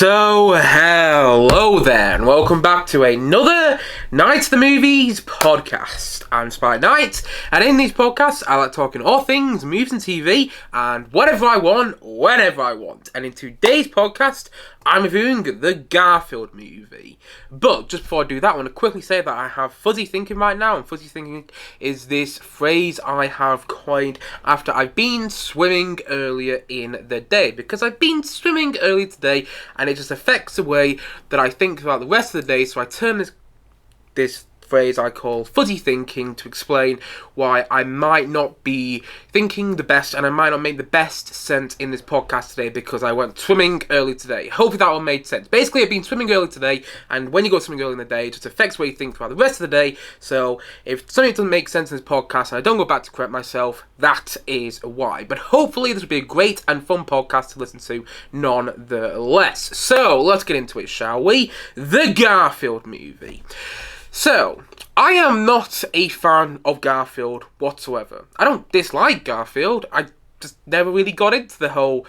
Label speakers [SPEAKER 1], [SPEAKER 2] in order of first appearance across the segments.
[SPEAKER 1] So, hello there, and welcome back to another Night of the Movies podcast. I'm Spike Knight, and in these podcasts, I like talking all things movies and TV, and whatever I want, whenever I want. And in today's podcast, I'm reviewing the Garfield movie. But just before I do that, I want to quickly say that I have fuzzy thinking right now, and fuzzy thinking is this phrase I have coined after I've been swimming earlier in the day. Because I've been swimming earlier today, and it just affects the way that I think about the rest of the day, so I turn this phrase I call fuzzy thinking to explain why I might not be thinking the best and I might not make the best sense in this podcast today because I went swimming early today. Hopefully that all made sense. Basically, I've been swimming early today, and when you go swimming early in the day, it just affects the way you think about the rest of the day. So if something doesn't make sense in this podcast and I don't go back to correct myself, that is why. But hopefully this will be a great and fun podcast to listen to nonetheless. So let's get into it, shall we? The Garfield movie. So, I am not a fan of Garfield whatsoever. I don't dislike Garfield, I just never really got into the whole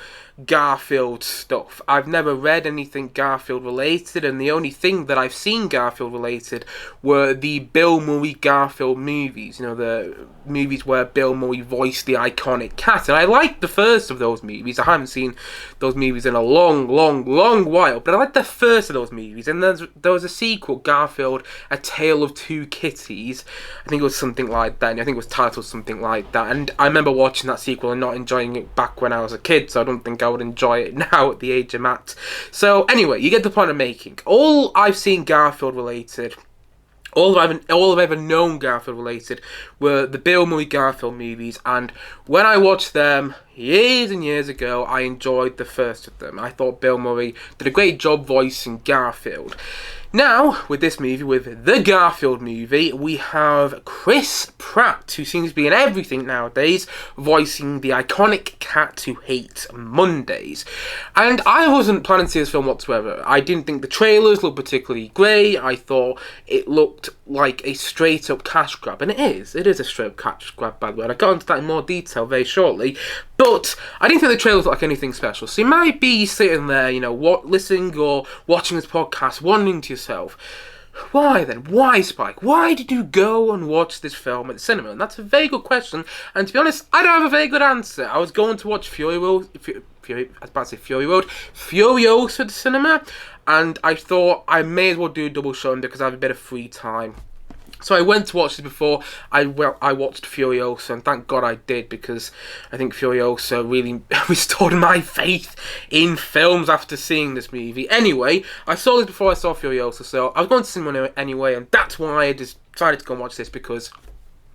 [SPEAKER 1] Garfield stuff. I've never read anything Garfield related, and the only thing that I've seen Garfield related were the Bill Murray Garfield movies. You know, the movies where Bill Murray voiced the iconic cat, and I liked the first of those movies. I haven't seen those movies in a long while, but I liked the first of those movies. And there was a sequel, Garfield, A Tale of Two Kitties. I think it was something like that, and I think it was titled something like that. And I remember watching that sequel and not enjoying it back when I was a kid, so I don't think I would enjoy it now at the age I'm at. So anyway, you get the point I'm making. All I've seen Garfield related, all I've ever known Garfield related were the Bill Murray Garfield movies, and when I watched them years and years ago, I enjoyed the first of them. I thought Bill Murray did a great job voicing Garfield. Now, with this movie, with the Garfield movie, we have Chris Pratt, who seems to be in everything nowadays, voicing the iconic cat who hates Mondays. And I wasn't planning to see this film whatsoever. I didn't think the trailers looked particularly great. I thought it looked like a straight-up cash grab, and it is. It is a straight-up cash grab, by the way. I'll go into that in more detail very shortly. But I didn't think the trailers looked like anything special. So you might be sitting there, you know, listening or watching this podcast, wondering to yourself, why then? Why, Spike? Why did you go and watch this film at the cinema? And that's a very good question. And to be honest, I don't have a very good answer. I was going to watch Furiosa at the cinema, and I thought I may as well do a double showing because I have a bit of free time. So I went to watch this before I watched Furiosa, and thank God I did, because I think Furiosa really restored my faith in films after seeing this movie. Anyway, I saw this before I saw Furiosa, so I was going to cinema anyway, and that's why I decided to go and watch this, because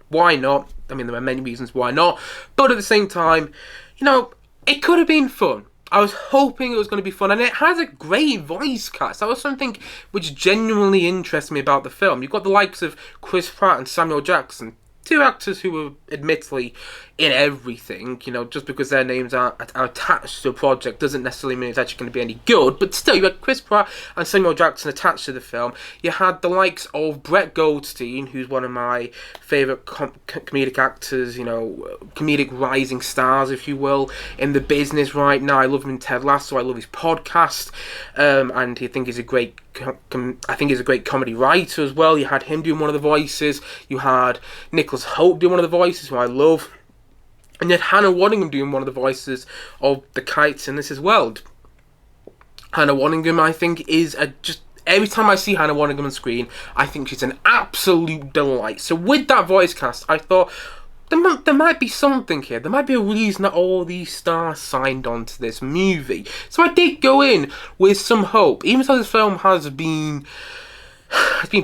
[SPEAKER 1] why not? I mean, there are many reasons why not, but at the same time, you know, it could have been fun. I was hoping it was going to be fun, and it has a great voice cast. That was something which genuinely interested me about the film. You've got the likes of Chris Pratt and Samuel Jackson, two actors who were admittedly in everything. You know, just because their names are attached to a project doesn't necessarily mean it's actually going to be any good. But still, you had Chris Pratt and Samuel Jackson attached to the film. You had the likes of Brett Goldstein, who's one of my favourite comedic actors, you know, comedic rising stars, if you will, in the business right now. I love him in Ted Lasso. I love his podcast, and I think he's a great comedy writer as well. You had him doing one of the voices. You had Nicholas Hoult doing one of the voices, who I love. And yet Hannah Waddingham doing one of the voices of the kites in this as well. Hannah Waddingham, I think, is just... Every time I see Hannah Waddingham on screen, I think she's an absolute delight. So with that voice cast, I thought there might be something here. There might be a reason that all these stars signed on to this movie. So I did go in with some hope. Even though this film has been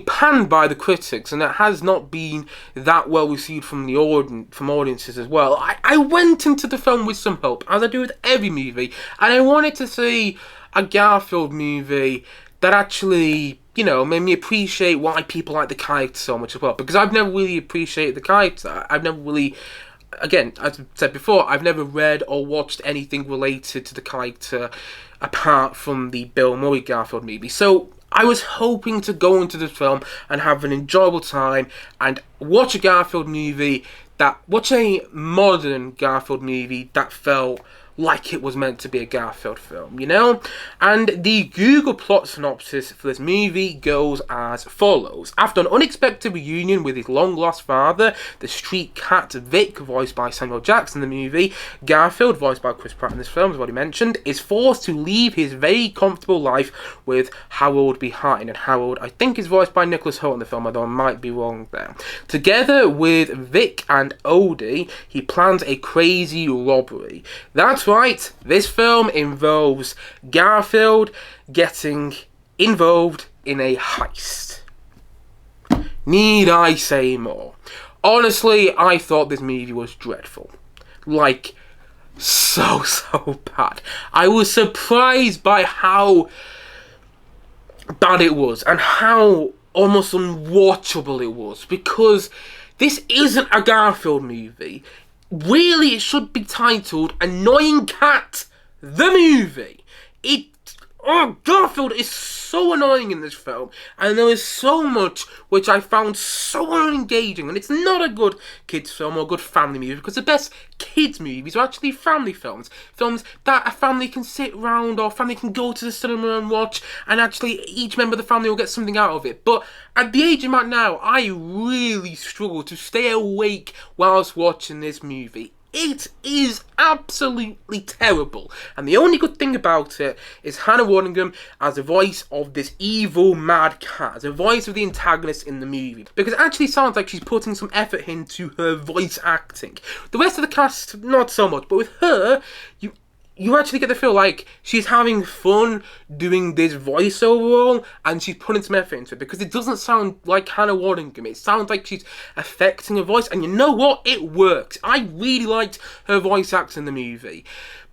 [SPEAKER 1] panned by the critics, and it has not been that well received from audiences as well, I went into the film with some hope, as I do with every movie, and I wanted to see a Garfield movie that actually, you know, made me appreciate why people like the character so much as well, because I've never really appreciated the character. I've never really, again, as I said before, I've never read or watched anything related to the character apart from the Bill Murray Garfield movie. So I was hoping to go into this film and have an enjoyable time and watch a modern Garfield movie that felt like it was meant to be a Garfield film, you know? And the Google plot synopsis for this movie goes as follows. After an unexpected reunion with his long-lost father, the street cat Vic, voiced by Samuel Jackson in the movie, Garfield, voiced by Chris Pratt in this film, as already mentioned, is forced to leave his very comfortable life with Harold behind. And Harold, I think, is voiced by Nicholas Hoult in the film, although I might be wrong there. Together with Vic and Odie, he plans a crazy robbery. That's right, this film involves Garfield getting involved in a heist. Need I say more? Honestly, I thought this movie was dreadful. Like, so bad. I was surprised by how bad it was and how almost unwatchable it was, because this isn't a Garfield movie. Really, it should be titled Annoying Cat, the Movie. Garfield is so annoying in this film, and there is so much which I found so unengaging, and it's not a good kids film or a good family movie, because the best kids movies are actually family films that a family can sit round or family can go to the cinema and watch, and actually each member of the family will get something out of it. But at the age I'm at now, I really struggle to stay awake whilst watching this movie. It is absolutely terrible. And the only good thing about it is Hannah Waddingham as the voice of this evil mad cat, as the voice of the antagonist in the movie. Because it actually sounds like she's putting some effort into her voice acting. The rest of the cast, not so much. But with her, you actually get to feel like she's having fun doing this voiceover role, and she's putting some effort into it, because it doesn't sound like Hannah Waddingham. It sounds like she's affecting her voice, and you know what? It worked. I really liked her voice acting in the movie.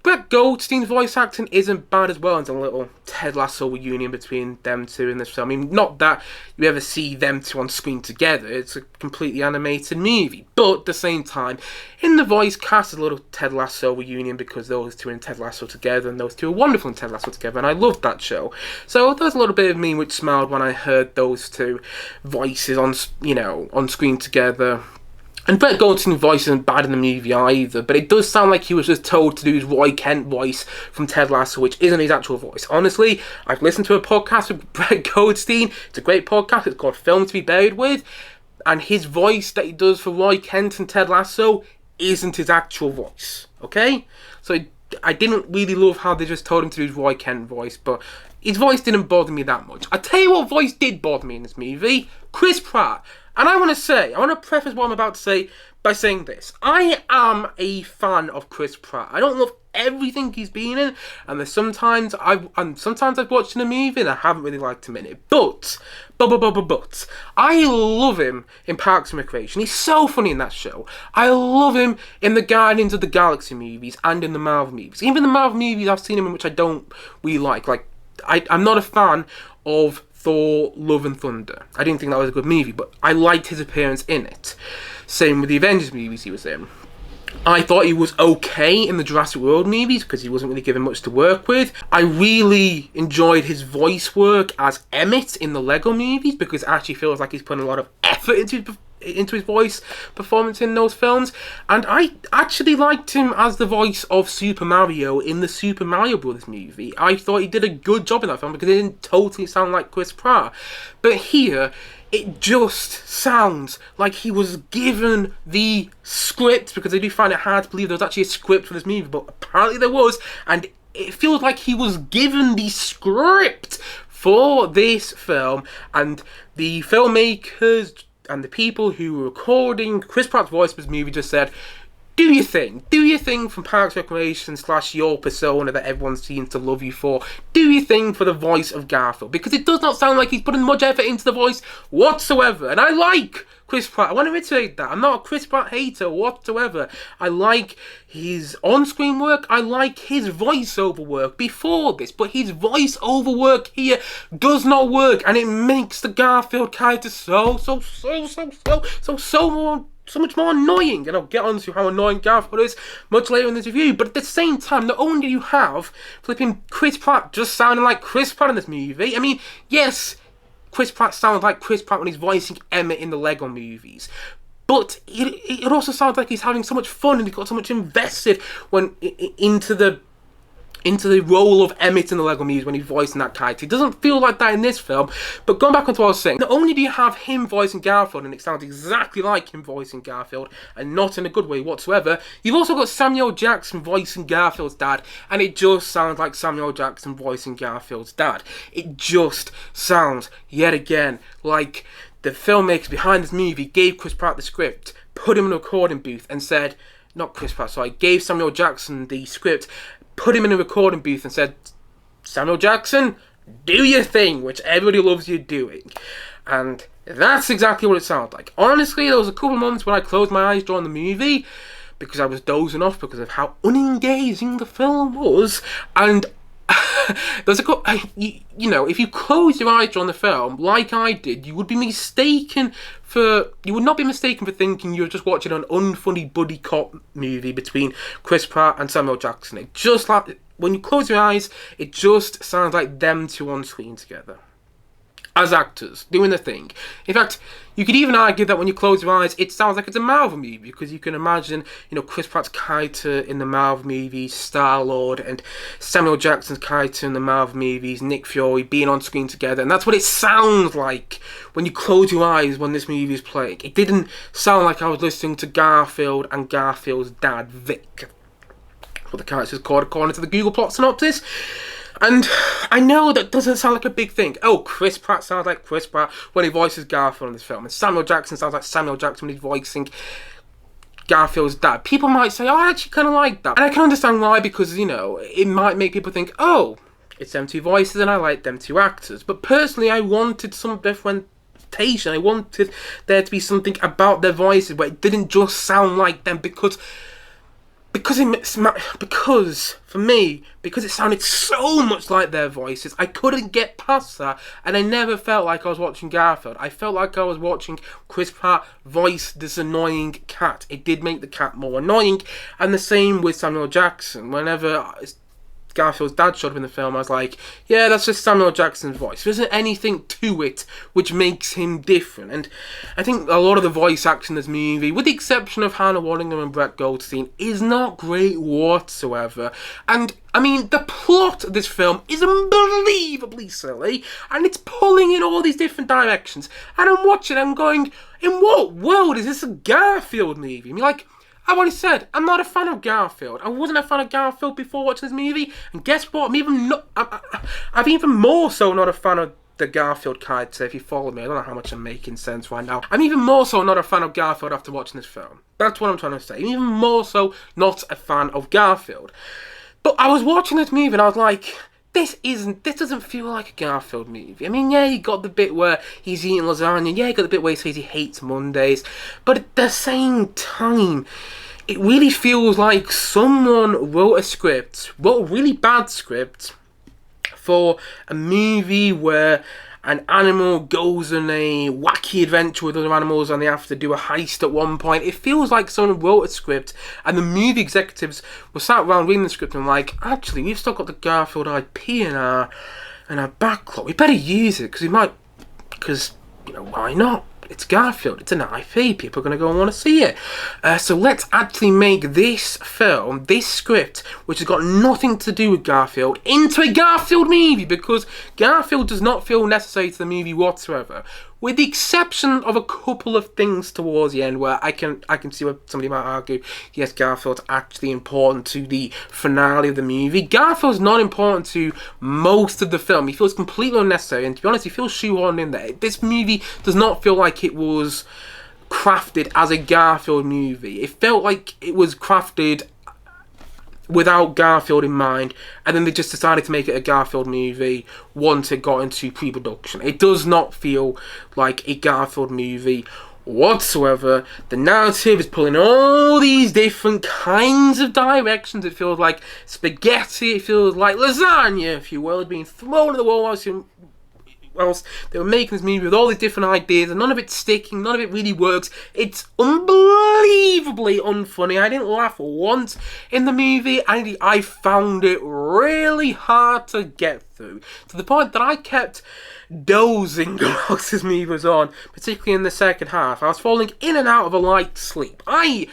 [SPEAKER 1] Brett Goldstein's voice acting isn't bad as well. There's a little Ted Lasso reunion between them two in this film. I mean, not that you ever see them two on screen together. It's a completely animated movie. But at the same time, in the voice cast, there's a little Ted Lasso reunion, because those two are in Ted Lasso together, and those two are wonderful in Ted Lasso together, and I loved that show. So there's a little bit of me which smiled when I heard those two voices on screen together. And Brett Goldstein's voice isn't bad in the movie either, but it does sound like he was just told to do his Roy Kent voice from Ted Lasso, which isn't his actual voice. Honestly, I've listened to a podcast with Brett Goldstein. It's a great podcast. It's called Film to Be Buried With. And his voice that he does for Roy Kent and Ted Lasso isn't his actual voice. Okay? So I didn't really love how they just told him to do his Roy Kent voice, but his voice didn't bother me that much. I tell you what voice did bother me in this movie. Chris Pratt. And I want to preface what I'm about to say by saying this. I am a fan of Chris Pratt. I don't love everything he's been in, and sometimes I've watched in a movie and I haven't really liked him in it. But I love him in Parks and Recreation. He's so funny in that show. I love him in the Guardians of the Galaxy movies and in the Marvel movies. Even the Marvel movies I've seen him in which I don't really like. Like, I'm not a fan of Thor, Love and Thunder. I didn't think that was a good movie, but I liked his appearance in it. Same with the Avengers movies he was in. I thought he was okay in the Jurassic World movies, because he wasn't really given much to work with. I really enjoyed his voice work as Emmett in the Lego movies, because it actually feels like he's putting a lot of effort into his voice performance in those films. And I actually liked him as the voice of Super Mario in the Super Mario Bros. Movie. I thought he did a good job in that film, because it didn't totally sound like Chris Pratt. But here, it just sounds like he was given the script, because I do find it hard to believe there was actually a script for this movie, but apparently there was, and it feels like he was given the script for this film, and the filmmakers and the people who were recording Chris Pratt's voice for this movie just said, do your thing from Parks Recreation / your persona that everyone seems to love you for. Do your thing for the voice of Garfield, because it does not sound like he's putting much effort into the voice whatsoever. And I like Chris Pratt. I want to reiterate that. I'm not a Chris Pratt hater whatsoever. I like his on-screen work. I like his voiceover work before this, but his voiceover work here does not work, and it makes the Garfield character so much more annoying. And I'll get on to how annoying Garfield is much later in this review. But at the same time, not only do you have flipping Chris Pratt just sounding like Chris Pratt in this movie. I mean, yes, Chris Pratt sounds like Chris Pratt when he's voicing Emmett in the Lego movies. but it also sounds like he's having so much fun and he got so much invested when into the role of Emmett in the Lego Movie when he's voicing that character. It doesn't feel like that in this film. But going back onto what I was saying, not only do you have him voicing Garfield and it sounds exactly like him voicing Garfield and not in a good way whatsoever, you've also got Samuel Jackson voicing Garfield's dad, and it just sounds like Samuel Jackson voicing Garfield's dad. It just sounds, yet again, like the filmmakers behind this movie gave Chris Pratt the script, put him in a recording booth and said, not Chris Pratt, sorry, gave Samuel Jackson the script, put him in a recording booth and said, Samuel Jackson, do your thing, which everybody loves you doing. And that's exactly what it sounds like. Honestly, there was a couple of moments when I closed my eyes during the movie because I was dozing off because of how unengaging the film was. And there's a couple, you know, if you close your eyes during the film, like I did, you would not be mistaken for thinking you're just watching an unfunny buddy cop movie between Chris Pratt and Samuel Jackson. It just like, when you close your eyes, it just sounds like them two on screen together. As actors, doing the thing. In fact, you could even argue that when you close your eyes, it sounds like it's a Marvel movie, because you can imagine, you know, Chris Pratt's character in the Marvel movies, Star-Lord, and Samuel Jackson's character in the Marvel movies, Nick Fury, being on screen together, and that's what it sounds like when you close your eyes when this movie is playing. It didn't sound like I was listening to Garfield and Garfield's dad, Vic, what the character's called according to the Google plot synopsis. And I know that doesn't sound like a big thing. Oh, Chris Pratt sounds like Chris Pratt when he voices Garfield in this film. And Samuel Jackson sounds like Samuel Jackson when he's voicing Garfield's dad. People might say, oh, I actually kind of like that. And I can understand why, because, you know, it might make people think, oh, it's them two voices and I like them two actors. But personally, I wanted some differentiation. I wanted there to be something about their voices where it didn't just sound like them, because for me, because it sounded so much like their voices, I couldn't get past that, and I never felt like I was watching Garfield. I felt like I was watching Chris Pratt voice this annoying cat. It did make the cat more annoying, and the same with Samuel Jackson. Whenever Garfield's dad showed up in the film, I was like, yeah, that's just Samuel Jackson's voice. There isn't anything to it which makes him different. And I think a lot of the voice acting in this movie, with the exception of Hannah Waddingham and Brett Goldstein, is not great whatsoever. And I mean, the plot of this film is unbelievably silly, and it's pulling in all these different directions. And I'm watching, I'm going, in what world is this a Garfield movie? I mean, like, I've already said, I'm not a fan of Garfield. I wasn't a fan of Garfield before watching this movie, and guess what? I'm even more so not a fan of the Garfield character, if you follow me. I don't know how much I'm making sense right now. I'm even more so not a fan of Garfield after watching this film. That's what I'm trying to say. I'm even more so not a fan of Garfield. But I was watching this movie and I was like, this doesn't feel like a Garfield movie. I mean, yeah, you got the bit where he's eating lasagna. Yeah, you got the bit where he says he hates Mondays. But at the same time, it really feels like someone wrote a really bad script, for a movie where an animal goes on a wacky adventure with other animals and they have to do a heist at one point. It feels like someone wrote a script and the movie executives were sat around reading the script and like, actually, we've still got the Garfield IP in our backlog. We better use it because, you know, why not? It's Garfield, it's an IP, people are going to go and want to see it. So let's actually make this film, this script, which has got nothing to do with Garfield, into a Garfield movie, because Garfield does not feel necessary to the movie whatsoever. With the exception of a couple of things towards the end where I can see where somebody might argue, yes, Garfield's actually important to the finale of the movie. Garfield's not important to most of the film. He feels completely unnecessary, and to be honest, he feels shoehorned in there. This movie does not feel like it was crafted as a Garfield movie. It felt like it was crafted without Garfield in mind, and then they just decided to make it a Garfield movie once it got into pre-production. It does not feel like a Garfield movie whatsoever. The narrative is pulling all these different kinds of directions. It feels like spaghetti, it feels like lasagna, if you will, being thrown at the wall whilst they were making this movie with all these different ideas, and none of it's sticking, none of it really works. It's unbelievable unbelievably unfunny. I didn't laugh once in the movie, and I found it really hard to get through, to the point that I kept dozing whilst this movie was on, particularly in the second half. I was falling in and out of a light sleep. I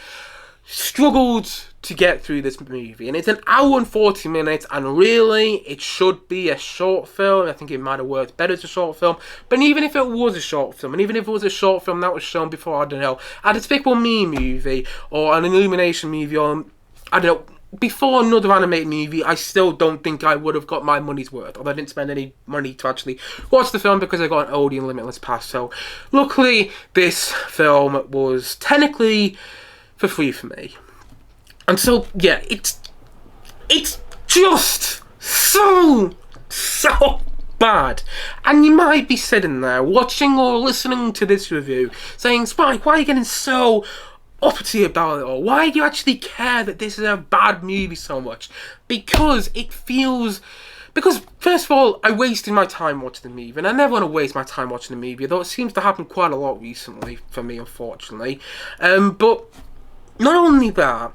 [SPEAKER 1] struggled to get through this movie, and it's an hour and 40 minutes, and really it should be a short film. I think it might have worked better as a short film, but even if it was a short film, and even if it was a short film that was shown before, I don't know, a Despicable Me movie or an Illumination movie, or I don't know, before another animated movie, I still don't think I would have got my money's worth, although I didn't spend any money to actually watch the film because I got an Odeon Limitless Pass. So luckily this film was technically for free for me. And so, yeah, it's just so bad. And you might be sitting there watching or listening to this review saying, Spike, why are you getting so uppity about it all? Why do you actually care that this is a bad movie so much? Because first of all, I wasted my time watching the movie, and I never want to waste my time watching the movie, though it seems to happen quite a lot recently for me, unfortunately. But not only that,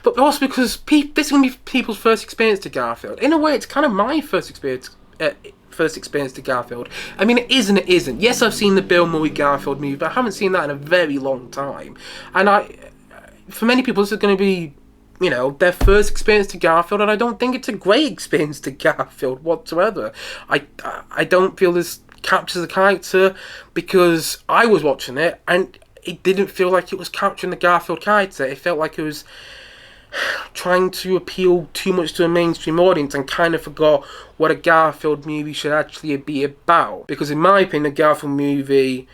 [SPEAKER 1] but also because this is going to be people's first experience to Garfield. In a way, it's kind of my first experience to Garfield. I mean, it is and it isn't. Yes, I've seen the Bill Murray Garfield movie, but I haven't seen that in a very long time. And for many people, this is going to be, you know, their first experience to Garfield, and I don't think it's a great experience to Garfield whatsoever. I don't feel this captures the character, because I was watching it and it didn't feel like it was capturing the Garfield character. It felt like it was trying to appeal too much to a mainstream audience and kind of forgot what a Garfield movie should actually be about. Because in my opinion, a Garfield movie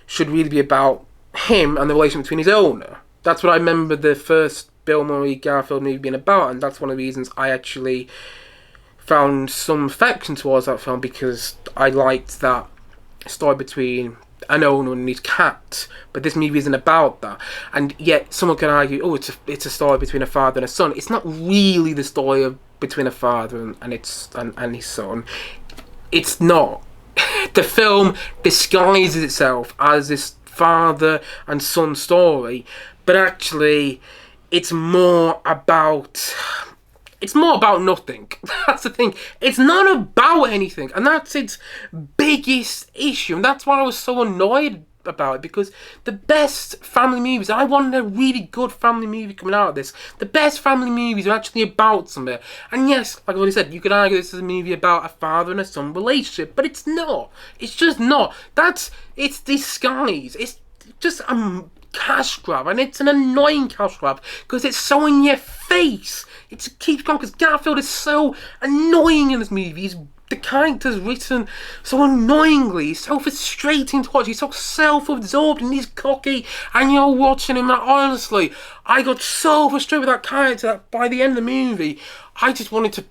[SPEAKER 1] should really be about him and the relation between his owner. That's what I remember the first Bill Murray Garfield movie being about, and that's one of the reasons I actually found some affection towards that film, because I liked that story between an owner and his cat. But this movie isn't about that, and yet someone can argue, oh, it's a story between a father and a son. It's not really the story between a father and his son. It's not. The film disguises itself as this father and son story, but actually it's more about nothing. That's the thing. It's not about anything, and that's its biggest issue. And that's why I was so annoyed about it, because the best family movies, I wanted a really good family movie coming out of this. The best family movies are actually about something. And yes, like I've already said, you could argue this is a movie about a father and a son relationship, but it's not. It's just not. It's disguised. It's just a cash grab, and it's an annoying cash grab because it's so in your face. It keeps going, because Garfield is so annoying in this movie. The character's written so annoyingly, so frustrating to watch. He's so self-absorbed and he's cocky, and you're watching him. And honestly, I got so frustrated with that character that by the end of the movie, I just wanted to.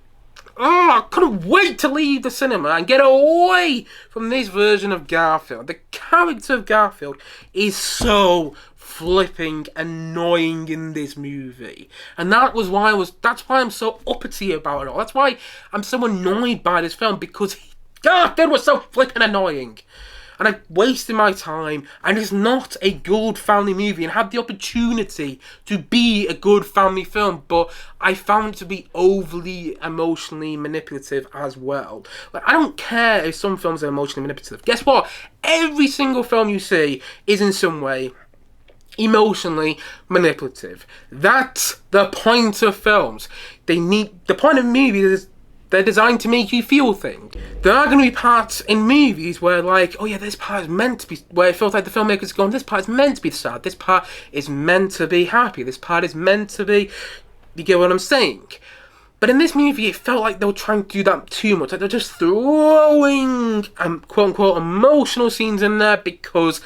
[SPEAKER 1] I couldn't wait to leave the cinema and get away from this version of Garfield. The character of Garfield is so flipping annoying in this movie, and that's why I'm so uppity about it all. That's why I'm so annoyed by this film, because Garfield was so flipping annoying, and I wasted my time, and it's not a good family movie, and had the opportunity to be a good family film, but I found it to be overly emotionally manipulative as well. Like, I don't care if some films are emotionally manipulative. Guess what? Every single film you see is in some way emotionally manipulative. That's the point of films. The point of movies is they're designed to make you feel things. There are going to be parts in movies where, like, oh yeah, this part is meant to be, where it feels like the filmmaker's going, this part is meant to be sad, this part is meant to be happy, this part is meant to be, you get what I'm saying? But in this movie, it felt like they were trying to do that too much. Like, they're just throwing quote-unquote emotional scenes in there because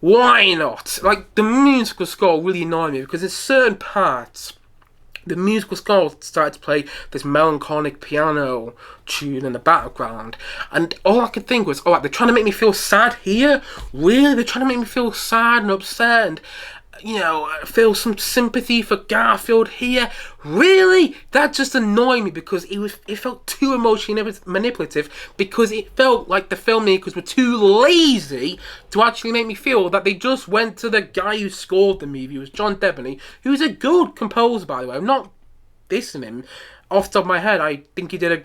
[SPEAKER 1] why not? Like, the musical score really annoyed me, because in certain parts, the musical score started to play this melancholic piano tune in the background, and all I could think was, oh, they're trying to make me feel sad here? Really? They're trying to make me feel sad and upset? feel some sympathy for Garfield here. Really? That just annoyed me because it felt too emotionally manipulative, because it felt like the filmmakers were too lazy to actually make me feel that they just went to the guy who scored the movie, who was John Debney, who's a good composer, by the way. I'm not dissing him. Off the top of my head, I think he did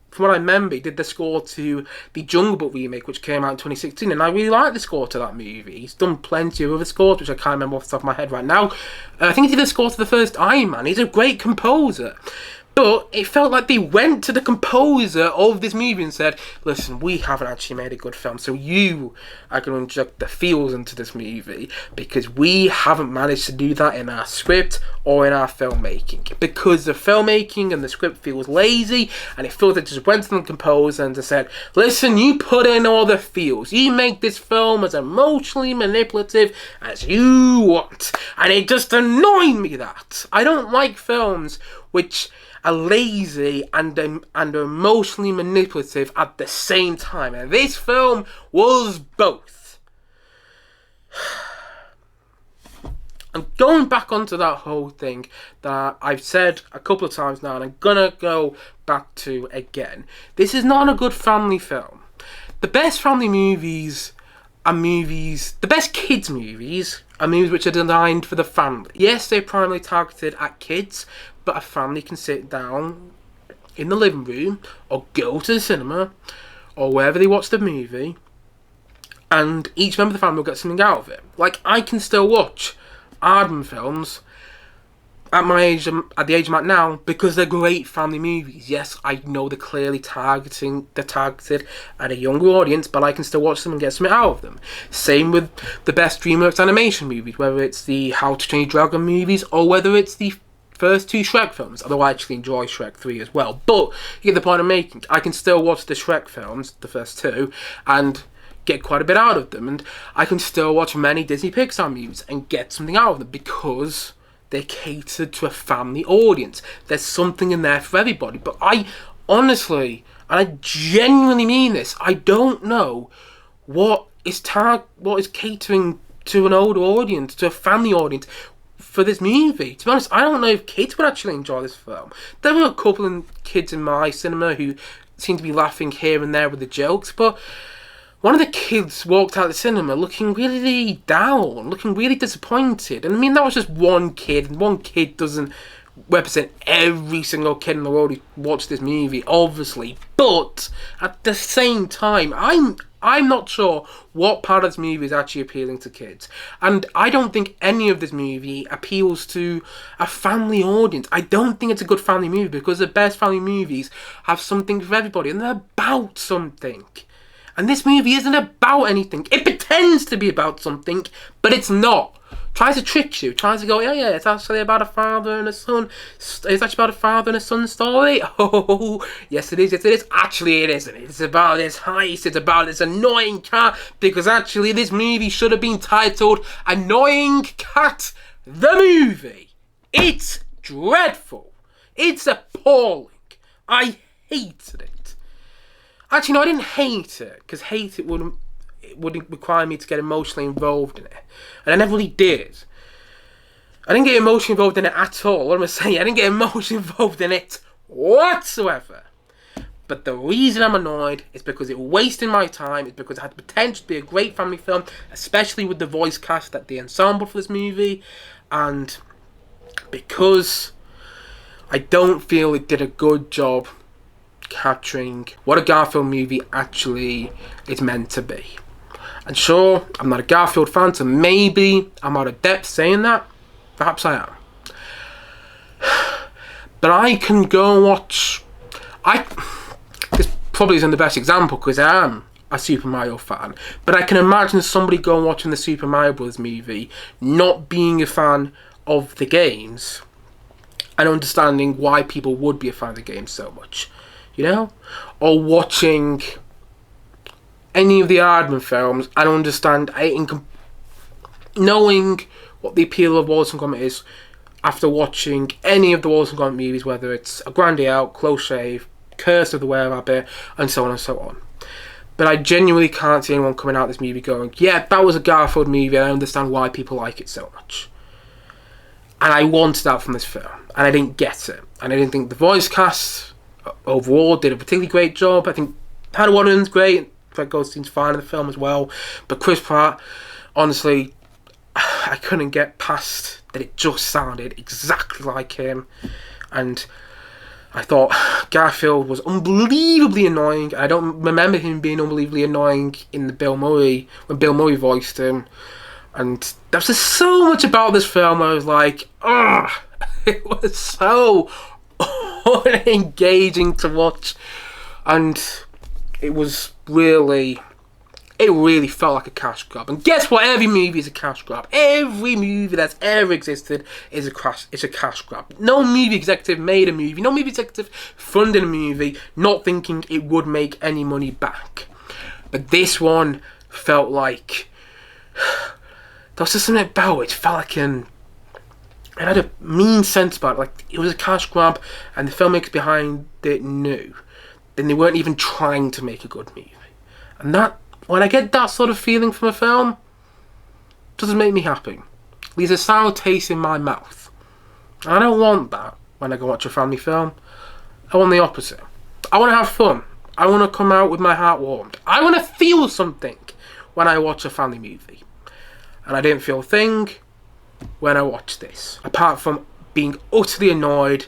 [SPEAKER 1] from what I remember, he did the score to the Jungle Book remake, which came out in 2016, and I really like the score to that movie. He's done plenty of other scores, which I can't remember off the top of my head right now. I think he did the score to the first Iron Man. He's a great composer. But it felt like they went to the composer of this movie and said, listen, we haven't actually made a good film, so you are going to inject the feels into this movie, because we haven't managed to do that in our script or in our filmmaking. Because the filmmaking and the script feels lazy, and it feels like they just went to the composer and just said, listen, you put in all the feels. You make this film as emotionally manipulative as you want. And it just annoyed me that. I don't like films which are lazy and emotionally manipulative at the same time. And this film was both. And going back onto that whole thing that I've said a couple of times now, and I'm gonna go back to again. This is not a good family film. The best family movies are movies, the best kids movies are movies which are designed for the family. Yes, they're primarily targeted at kids, but a family can sit down in the living room or go to the cinema or wherever they watch the movie, and each member of the family will get something out of it. Like, I can still watch Aardman films at my age, at the age I'm at now, because they're great family movies. Yes, I know they're clearly targeted at a younger audience, but I can still watch them and get something out of them. Same with the best DreamWorks animation movies, whether it's the How to Train Your Dragon movies or whether it's the first two Shrek films, although I actually enjoy Shrek 3 as well. But you get the point I'm making. I can still watch the Shrek films, the first two, and get quite a bit out of them. And I can still watch many Disney Pixar movies and get something out of them because they're catered to a family audience. There's something in there for everybody. But I honestly, and I genuinely mean this, I don't know what is catering to an older audience, to a family audience, for this movie. To be honest, I don't know if kids would actually enjoy this film. There were a couple of kids in my cinema who seemed to be laughing here and there with the jokes, but one of the kids walked out of the cinema looking really down, looking really disappointed. And I mean, that was just one kid, and one kid doesn't represent every single kid in the world who watched this movie, obviously. But at the same time, I'm not sure what part of this movie is actually appealing to kids. And I don't think any of this movie appeals to a family audience. I don't think it's a good family movie, because the best family movies have something for everybody, and they're about something. And this movie isn't about anything. It pretends to be about something, but it's not. Tries to trick you. Tries to go, yeah, it's actually about a father and a son. It's actually about a father and a son story. Oh, yes it is. Actually, it isn't. It's about this heist. It's about this annoying cat. Because actually, this movie should have been titled Annoying Cat, the Movie. It's dreadful. It's appalling. I hated it. Actually, no, I didn't hate it, because hate it would require me to get emotionally involved in it. And I never really did. I didn't get emotionally involved in it at all. What am I saying? I didn't get emotionally involved in it whatsoever. But the reason I'm annoyed is because it wasted my time. It's because it had the potential to be a great family film, especially with the voice cast at the ensemble for this movie. And because I don't feel it did a good job capturing what a Garfield movie actually is meant to be. And sure, I'm not a Garfield fan, so maybe I'm out of depth saying that. Perhaps I am. But I can go and watch... This probably isn't the best example, because I am a Super Mario fan. But I can imagine somebody going watching the Super Mario Bros. Movie, not being a fan of the games, and understanding why people would be a fan of the games so much. You know? Or watching any of the Aardman films and understand, knowing what the appeal of Wallace and Gromit is after watching any of the Wallace and Gromit movies, whether it's A Grand Day Out, Close Shave, Curse of the Were-Rabbit, and so on and so on. But I genuinely can't see anyone coming out of this movie going, yeah, that was a Garfield movie, I understand why people like it so much. And I wanted that from this film, and I didn't get it. And I didn't think the voice cast overall did a particularly great job. I think Hannah Waddington's great, Fred Goldstein's fine in the film as well. But Chris Pratt, honestly, I couldn't get past that it just sounded exactly like him. And I thought Garfield was unbelievably annoying. I don't remember him being unbelievably annoying in the Bill Murray, when Bill Murray voiced him. And there's just so much about this film I was like, ugh, it was so unengaging to watch. And it really felt like a cash grab. And guess what? Every movie is a cash grab. Every movie that's ever existed is a cash grab. No movie executive made a movie. No movie executive funded a movie not thinking it would make any money back. But this one felt like there was just something about it. It felt like it had a mean sense about it. Like it was a cash grab, and the filmmakers behind it knew. Then they weren't even trying to make a good movie. And that, when I get that sort of feeling from a film, it doesn't make me happy. It leaves a sour taste in my mouth. And I don't want that when I go watch a family film. I want the opposite. I want to have fun. I want to come out with my heart warmed. I want to feel something when I watch a family movie. And I didn't feel a thing when I watched this, apart from being utterly annoyed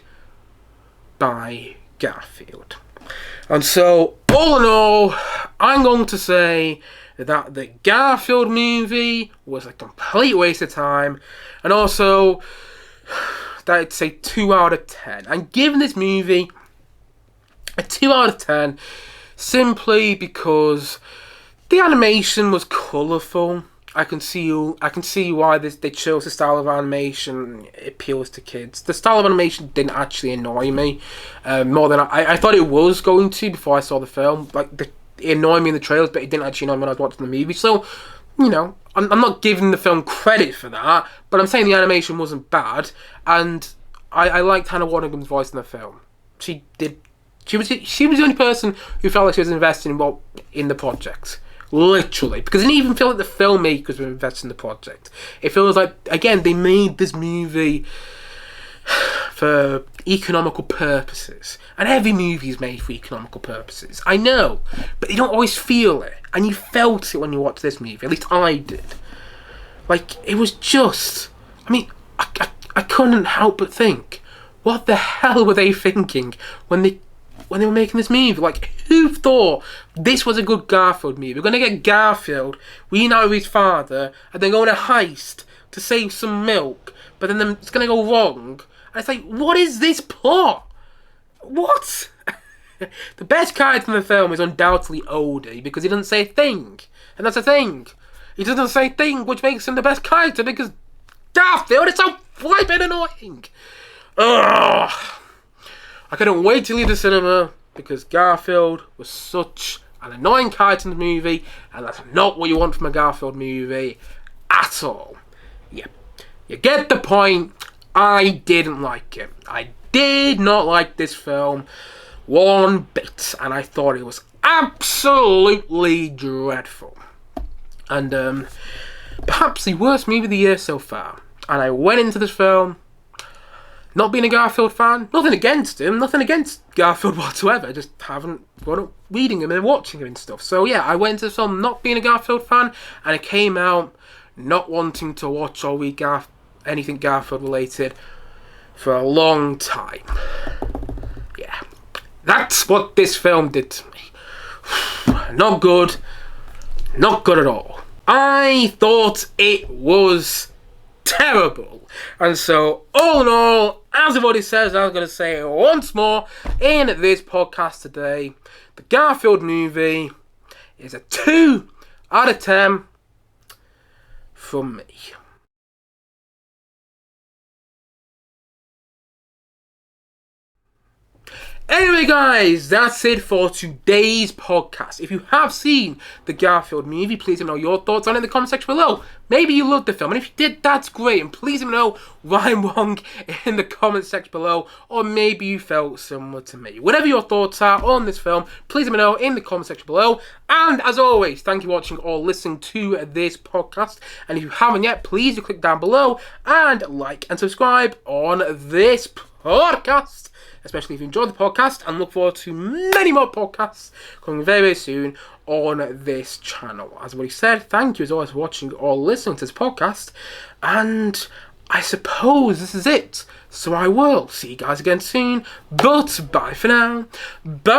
[SPEAKER 1] by Garfield. And so, all in all, I'm going to say that the Garfield movie was a complete waste of time, and also that I'd say 2 out of 10. I'm giving this movie a 2 out of 10 simply because the animation was colourful. I can see why they chose the style of animation. It appeals to kids. The style of animation didn't actually annoy me more than I thought it was going to before I saw the film. Like it annoyed me in the trailers, but it didn't actually annoy me when I was watching the movie. So, you know, I'm not giving the film credit for that, but I'm saying the animation wasn't bad, and I liked Hannah Waddington's voice in the film. She was the only person who felt like she was invested in the project. Literally, because it didn't even feel like the filmmakers were invested in the project. It feels like, again, they made this movie for economical purposes, and every movie is made for economical purposes. I know, but you don't always feel it, and you felt it when you watched this movie. At least I did. Like, it was just, I mean, I couldn't help but think, what the hell were they thinking when they were making this movie? Like, who thought this was a good Garfield movie? We're going to get Garfield, we know his father, and then go on a heist to save some milk, but then it's going to go wrong. And it's like, what is this plot? What? The best character in the film is undoubtedly Odie, because he doesn't say a thing. And that's the thing. He doesn't say a thing, which makes him the best character, because Garfield is so flippin' annoying. Ugh. I couldn't wait to leave the cinema because Garfield was such an annoying character in the movie, and that's not what you want from a Garfield movie at all. Yeah, you get the point. I didn't like it. I did not like this film one bit, and I thought it was absolutely dreadful. And perhaps the worst movie of the year so far. And I went into this film not being a Garfield fan, nothing against him, nothing against Garfield whatsoever, just haven't grown up reading him and watching him and stuff. So yeah, I went into this film not being a Garfield fan, and I came out not wanting to watch or read anything Garfield related for a long time. Yeah, that's what this film did to me. Not good at all. I thought it was terrible. And so, all in all, as everybody says, I'm going to say it once more in this podcast today, the Garfield movie is a 2 out of 10 from me. Anyway, guys, that's it for today's podcast. If you have seen the Garfield movie, please let me know your thoughts on it in the comment section below. Maybe you loved the film, and if you did, that's great. And please let me know why I'm wrong in the comment section below, or maybe you felt similar to me. Whatever your thoughts are on this film, please let me know in the comment section below. And as always, thank you for watching or listening to this podcast. And if you haven't yet, please do click down below and like and subscribe on this podcast. Especially if you enjoyed the podcast, and look forward to many more podcasts coming very, very soon on this channel. As already said, thank you as always for watching or listening to this podcast, and I suppose this is it. So I will see you guys again soon, but bye for now. Bye!